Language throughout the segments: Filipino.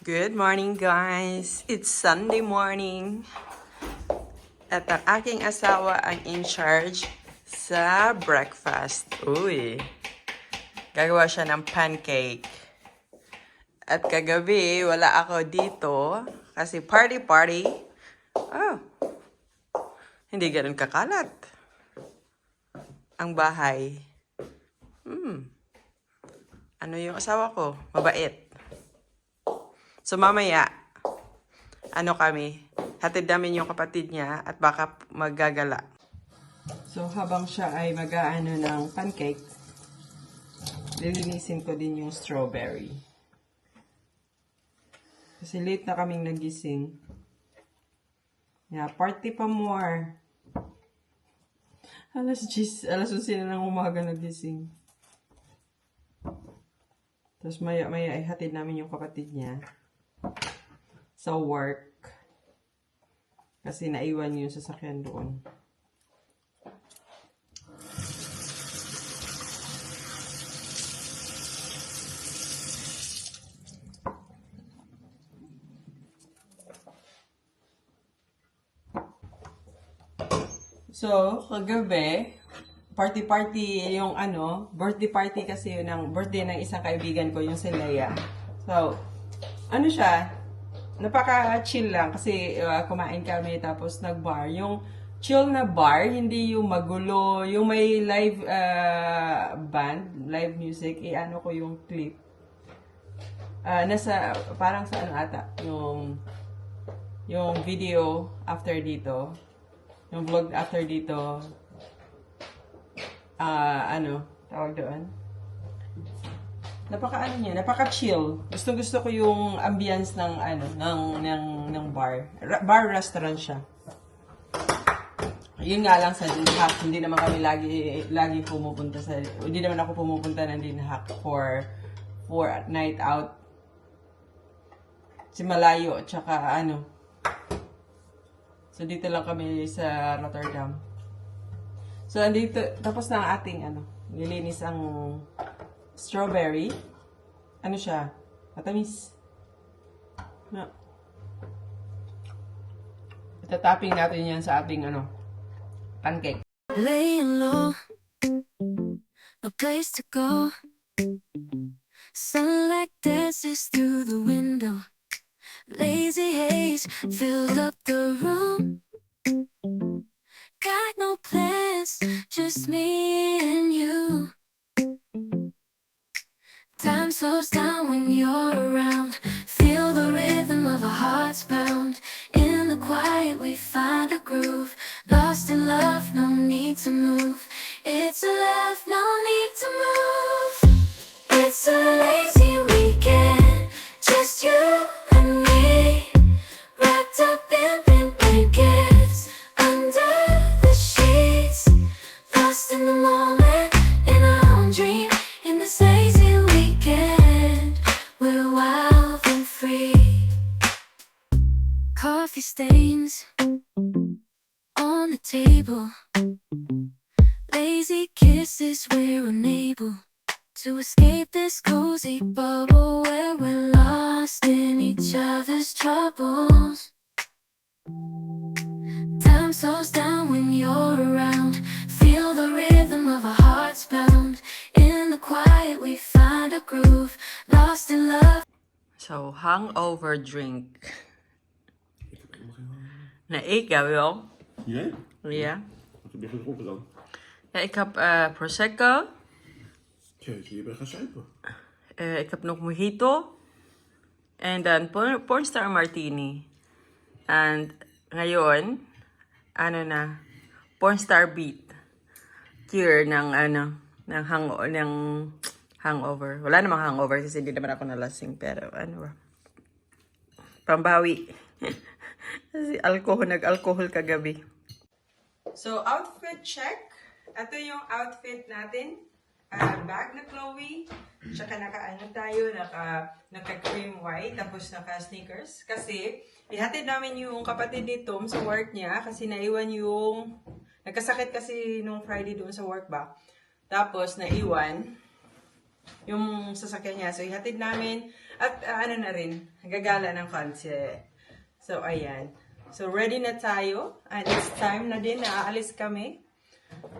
Good morning, guys! It's Sunday morning. At ang aking asawa ang in charge sa breakfast. Uy! Gagawa siya ng pancake. At kagabi, wala ako dito kasi party. Oh, hindi ganun kakalat ang bahay. Ano yung asawa ko? Mabait. So mamaya, hatid namin yung kapatid niya at baka maggagala. So habang siya ay mag-aano ng pancake, lilinisin ko din yung strawberry. Kasi late na kaming nagising. Yeah, party pa more. Alas 11 na ng umaga nagising. Tapos maya ay hatid namin yung kapatid niya sa work. Kasi naiwan yung sasakyan doon. So, kagabi, party yung birthday party kasi yun ng birthday ng isang kaibigan ko, yung si Leia. So, siya, napaka-chill lang kasi kumain kami tapos nag-bar. Yung chill na bar, hindi yung magulo, yung may live band, live music, ko yung clip. Parang sa ata, yung video after dito, yung vlog after dito, tawag doon. Napaka-chill. Gusto ko yung ambience ng bar. Bar restaurant siya. Yun nga lang sa Dinhack, hindi naman kami lagi pumupunta hindi naman ako pumupunta ng Dinhack for night out. Si malayo, tsaka So dito lang kami sa Rotterdam. So andito, tapos na ang ating nilinis ang strawberry. Siya? Matamis. No. Itatapping natin yan sa ating pancake. Laying low, no place to go. Sunlight dances through the window. Lazy haze filled up the room. Got no plans, just me and you. Time slows down when you're around. Feel the rhythm of our hearts pound. In the quiet we find a groove. Lost in love, no need to move. It's a love, no need to move. It's a lazy weekend, just you and me. Wrapped up in pink blankets, under the sheets. Lost in the moment, in our own dream. In this lazy weekend, we're wild and free. Coffee stains on the table. Lazy kisses, we're unable to escape this cozy bubble where we're lost in each other's troubles. Time slows down when you're around. Feel the rhythm of our hearts pound. In the quiet we find a groove. Lost in love. So, hangover drink. Na ikaw, joh? Jij? Ja. Wat heb je gedronken dan? Ja, ik heb Prosecco. Jeetje, je bent gaan zuipen. Ik heb nog mojito. En dan pornstar martini. And ngayon, pornstar beat. Cure ng hangover. Wala namang hangover kasi hindi naman ako nalasing. Pero pambawi. Kasi nag-alcohol kagabi. So, outfit check. Ito yung outfit natin. Bag na Chloe. Tsaka naka-cream white. Tapos naka-sneakers. Kasi, ihatid namin yung kapatid ni Tom sa work niya. Kasi naiwan yung... Nagkasakit kasi nung Friday doon sa work ba. Tapos, naiwan yung sasakyan niya. So, ihatid namin. At ano na rin, gagala ng konti. So, ayan. So, ready na tayo. And it's time na din na aalis kami.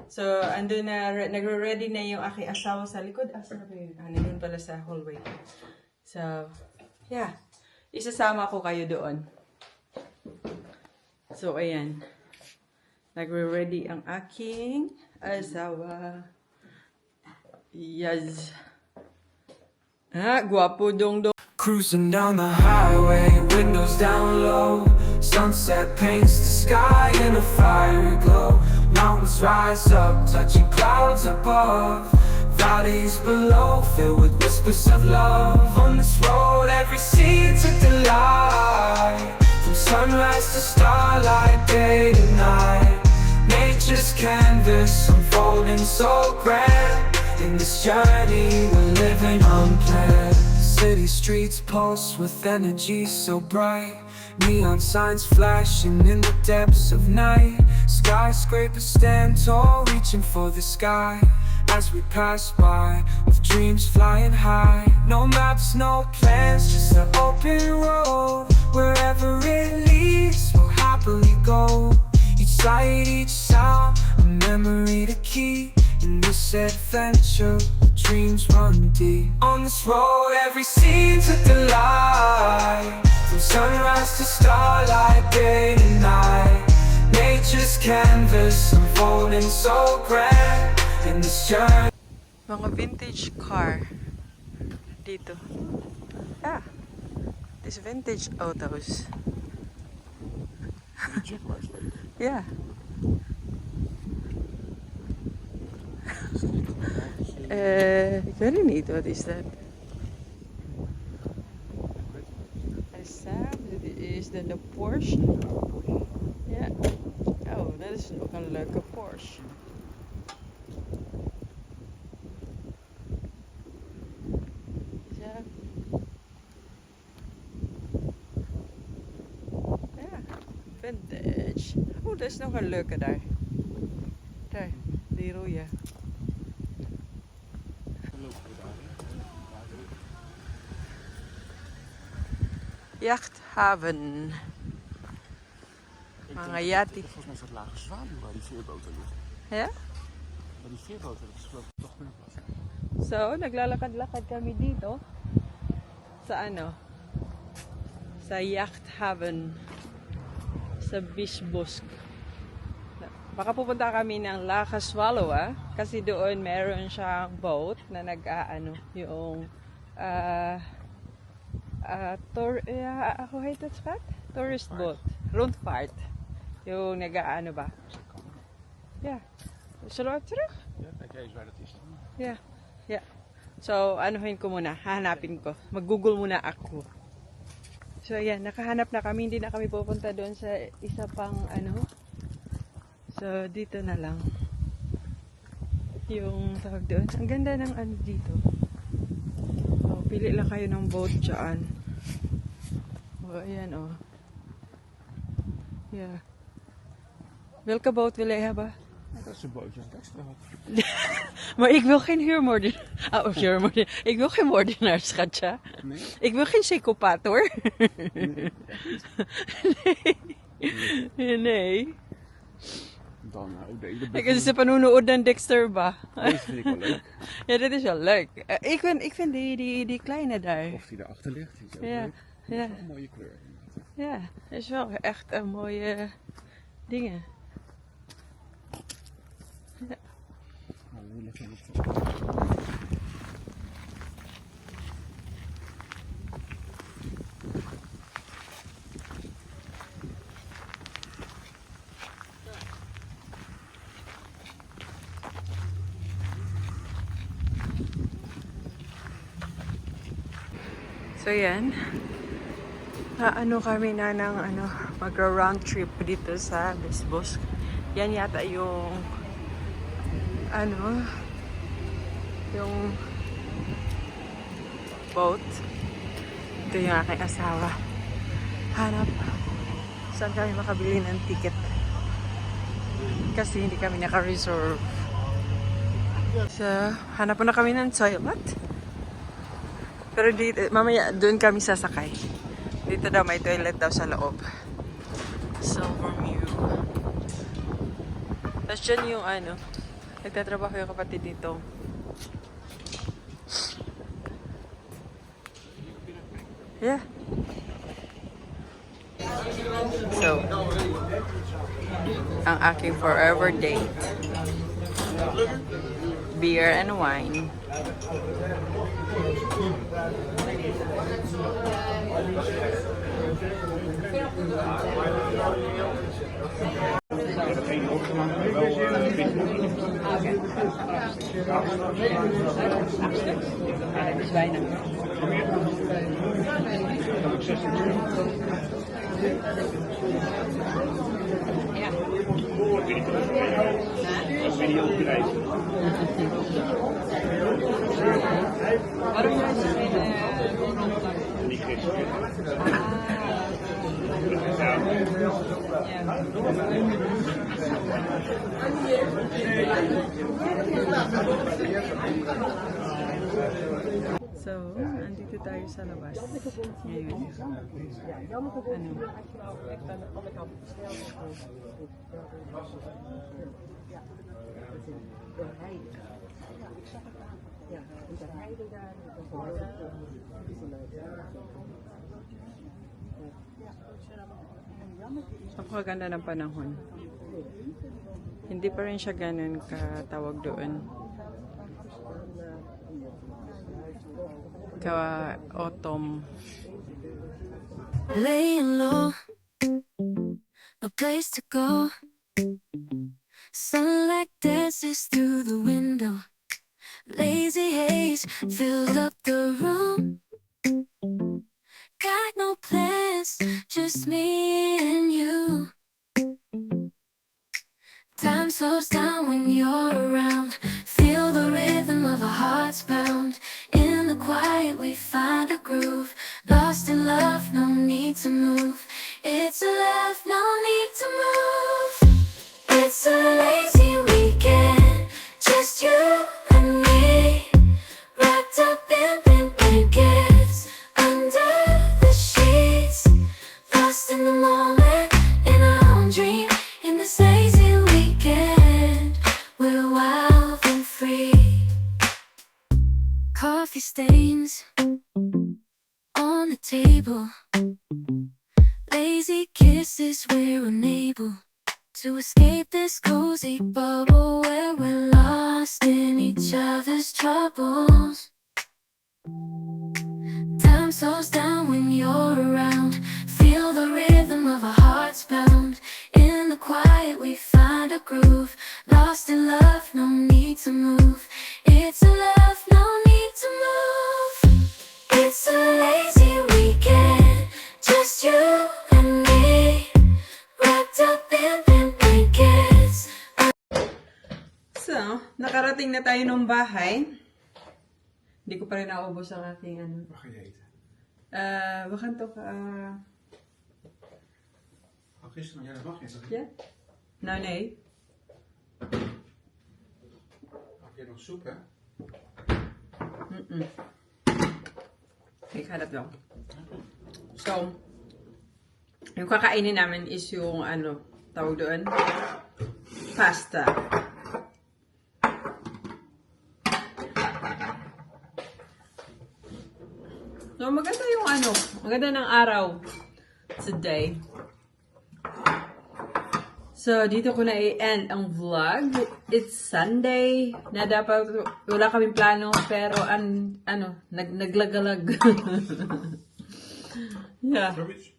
So, ando na, nagre-ready na yung aking asawa sa likod. Saan ba yun? Nandun pala sa hallway. So, yeah. Isasama ko kayo doon. So, ayan. Nagre-ready ang aking asawa. Yes. Guwapo dong. Cruising down the highway, windows down low. Sunset paints the sky in a fiery glow. Mountains rise up, touching clouds above. Valleys below, filled with whispers of love. On this road, every scene's a delight. From sunrise to starlight, day to night. Nature's canvas unfolding so grand. In this journey, we're living unplanned. City streets pulse with energy so bright. Neon signs flashing in the depths of night. Skyscrapers stand tall, reaching for the sky. As we pass by, with dreams flying high. No maps, no plans, just an open road. Wherever it leads, we'll happily go. Each sight, each sound, a memory to keep. In this adventure, dreams run deep. On this road, every scene's a delight. From sunrise to starlight, day to night. Nature's canvas unfolding so grand. In this journey. Mga vintage car. Dito. This vintage autos. Yeah. Ik weet het niet, wat is dat? Dit is de Porsche. Ja. Oh, dat is ook een leuke Porsche. Ja. Ja, vintage. Oh, dat is nog een leuke daar. Daar, die rode. Jachthaven. Mga yati. Volgens mij is dat lage zwaluw waar die veerboten ligt. Ja? Maar die veerboten, dat is geloof ik toch binnenplaats. So, naglalakad-lakad kami dito. Sa ano? Sa Yachthaven. Sa Bisbosk. Baka pupunta kami ng La Caswaloa kasi doon meron siyang boat na nag-aano yung hoe heet dat schat? Tourist boat. Rondvaart. Yung nag-aano ba? Ja. Zullen we terug? Ja, kijk eens waar dat is. Ja. Ja. So, anuhin ko muna. Hahanapin ko. Mag-google muna ako. So, ayan. Nakahanap na kami. Hindi na kami pupunta doon sa isa pang ano. So, dito na lang. Yung tawag doon. Ang ganda ng ano dito. Oh, pili lang kayo ng boat dyan. Oh, ayan oh. Ja. Welke boot wil jij hebben? Dat is een bootje aan het extra. Maar ik wil geen huurmoordenaar. Oh, huurmoordenaar. Ik wil geen moordenaar, schatje. Nee? Ik wil geen psychopaat, hoor. Nee. Nee. Dan deze. Kasi sa panunood ng Dexter ba? Deze vind ik wel leuk. Ja, dat is wel leuk. Ik vind die kleine daar. Of die daarachter ligt, die is ook Ja, leuk. Dat ja. is wel een mooie kleur. Inderdaad. Ja, dat is wel echt een mooie dingen. Ja. Nou, nu ligt het niet. So yan, ano kami na ng magra-round trip dito sa Bisbosk. Yan yata yung yung boat. Ito yung aking asawa. Hanap saan kami makabili ng ticket. Kasi hindi kami naka-reserve. So, hanap na kami ng toilet. Pero dito, mamaya doon kami sasakay. Dito daw may toilet daw sa loob. Silver Mew. Tapos dyan yung ano, nagtatrabaho yung kapatid dito. Yeah. So, ang aking forever date. Beer and wine. So, andito tayo sa labas. Ngayon. Ano? Napakaganda ng panahon. Hindi pa rin siya ganun katawag doon. Ka-autumn. Laying low, no place to go. Sunlight dances through the window. Lazy haze filled up the room. Got no plans, just me and you. Time slows down when you're around. Feel the rhythm of our hearts pound. In the quiet we find a groove. Lost in love, no need to move. It's a love, no need to move. It's a lazy weekend, just you and me. Wrapped up in pink blankets, under the sheets. Lost in the moment, in our own dream. In this lazy weekend, we're wild and free. Coffee stains on the table. Lazy kisses, we're unable to escape this cozy bubble where we're lost in each other's troubles. Time slows down when you're around. Feel the rhythm of our hearts pound. In the quiet we find a groove. Lost in love, no need to move. It's a love, no need to move. It's a lazy weekend, just you and me. Wrapped up in pink blankets. So, nakarating na tayo ng bahay. Hindi ko pa rin naubos ang aking ano. Wat ga je eten? We gaan toch... Gisteren, ja, dat mag je toch? Ja? Nou, nee. Heb je nog soep, hè? Ik ga dat wel. So, yung kakainin namin is yung ano, tawag doon, pasta. So, maganda yung ano, maganda ng araw today. So, dito ko na i-end ang vlog. It's Sunday, na dapat wala kaming plano, pero naglagalag. Yeah. Zoiets.